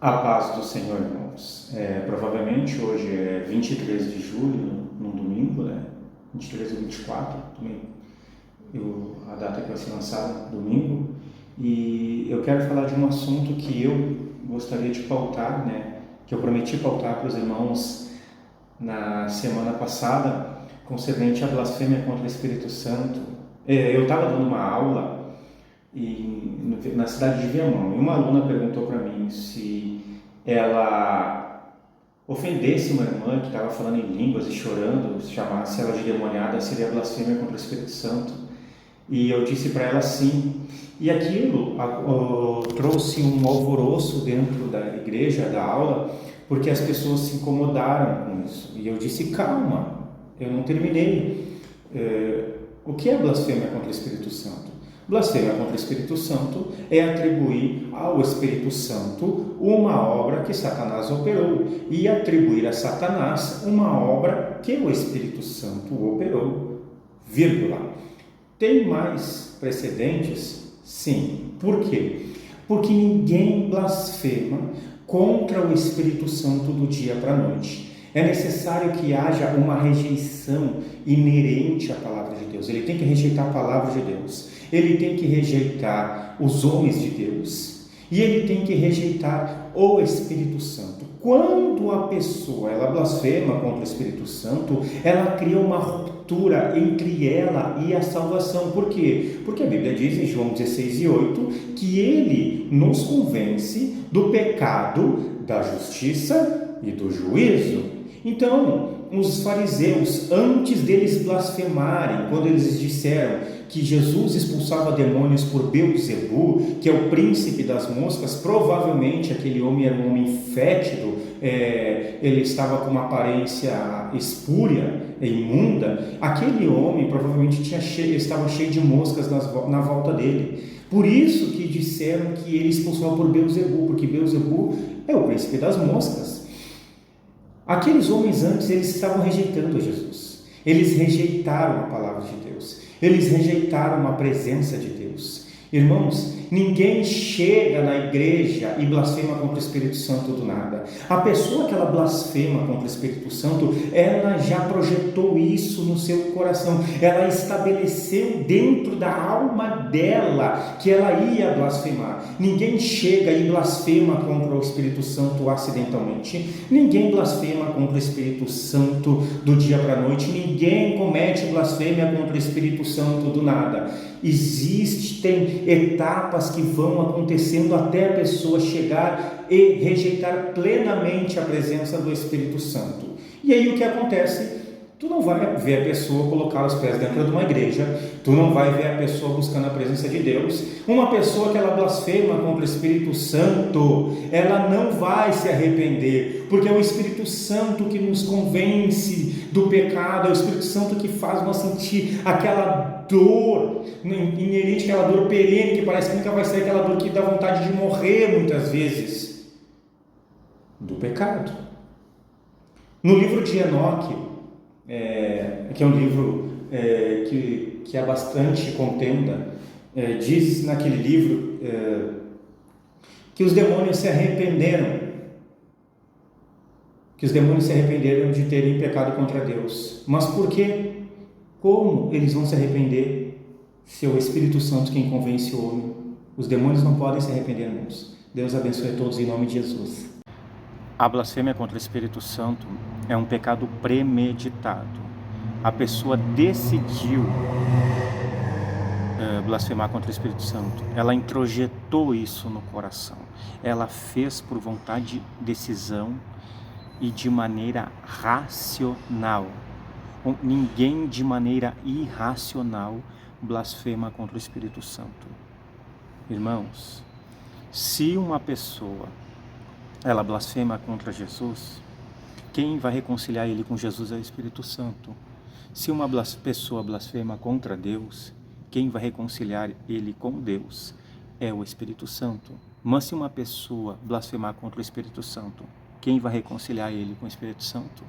A paz do Senhor, irmãos. Provavelmente hoje é 23 de julho, num domingo, né? 23 ou 24, a data que vai ser lançada, domingo. E eu quero falar de um assunto que eu gostaria de pautar, né? Que eu prometi pautar para os irmãos na semana passada, concernente à blasfêmia contra o Espírito Santo. Eu estava dando uma aula na cidade de Viamão, e uma aluna perguntou para mim se ela ofendesse uma irmã que estava falando em línguas e chorando, chamasse ela de demoniada, seria blasfêmia contra o Espírito Santo. E eu disse para ela sim. E aquilo trouxe um alvoroço dentro da igreja, da aula, porque as pessoas se incomodaram com isso. E eu disse, calma, eu não terminei. O que é blasfêmia contra o Espírito Santo? Blasfêmia contra o Espírito Santo é atribuir ao Espírito Santo uma obra que Satanás operou e atribuir a Satanás uma obra que o Espírito Santo operou, vírgula. Tem mais precedentes? Sim. Por quê? Porque ninguém blasfema contra o Espírito Santo do dia para a noite. É necessário que haja uma rejeição inerente à palavra de Deus. Ele tem que rejeitar a palavra de Deus. Ele tem que rejeitar os homens de Deus. E ele tem que rejeitar o Espírito Santo. Quando a pessoa ela blasfema contra o Espírito Santo, ela cria uma ruptura entre ela e a salvação. Por quê? Porque a Bíblia diz em João 16:8 que ele nos convence do pecado, da justiça e do juízo. Então, os fariseus, antes deles blasfemarem, quando eles disseram que Jesus expulsava demônios por Beelzebu, que é o príncipe das moscas, provavelmente aquele homem era um homem fétido, ele estava com uma aparência espúria e imunda, aquele homem provavelmente estava cheio de moscas na volta dele. Por isso que disseram que ele expulsava por Beelzebu, porque Beelzebu é o príncipe das moscas. Aqueles homens antes, eles estavam rejeitando Jesus. Eles rejeitaram a palavra de Deus. Eles rejeitaram a presença de Deus. Irmãos, ninguém chega na igreja e blasfema contra o Espírito Santo do nada. A pessoa que ela blasfema contra o Espírito Santo, ela já projetou isso no seu coração. Ela estabeleceu dentro da alma dela que ela ia blasfemar. Ninguém chega e blasfema contra o Espírito Santo acidentalmente. Ninguém blasfema contra o Espírito Santo do dia para a noite. Ninguém comete blasfêmia contra o Espírito Santo do nada. Existem etapas que vão acontecendo até a pessoa chegar e rejeitar plenamente a presença do Espírito Santo. E aí o que acontece? Tu não vai ver a pessoa colocar os pés dentro de uma igreja, tu não vai ver a pessoa buscando a presença de Deus. Uma pessoa que ela blasfema contra o Espírito Santo, ela não vai se arrepender, porque é o Espírito Santo que nos convence do pecado, é o Espírito Santo que faz nós sentir aquela dor inerente, aquela dor perene, que parece que nunca vai sair, aquela dor que dá vontade de morrer muitas vezes, do pecado. No livro de Enoque, que é um livro que há bastante contenda, diz naquele livro que os demônios se arrependeram, de terem pecado contra Deus. Mas por quê? Como eles vão se arrepender se é o Espírito Santo quem convence o homem? Os demônios não podem se arrepender, irmãos. Deus abençoe a todos em nome de Jesus. A blasfêmia contra o Espírito Santo é um pecado premeditado. A pessoa decidiu blasfemar contra o Espírito Santo. Ela introjetou isso no coração. Ela fez por vontade, decisão e de maneira racional. Ninguém de maneira irracional blasfema contra o Espírito Santo. Irmãos, se uma pessoa ela blasfema contra Jesus, quem vai reconciliar ele com Jesus é o Espírito Santo. Se uma pessoa blasfema contra Deus, quem vai reconciliar ele com Deus é o Espírito Santo. Mas se uma pessoa blasfemar contra o Espírito Santo, quem vai reconciliar ele com o Espírito Santo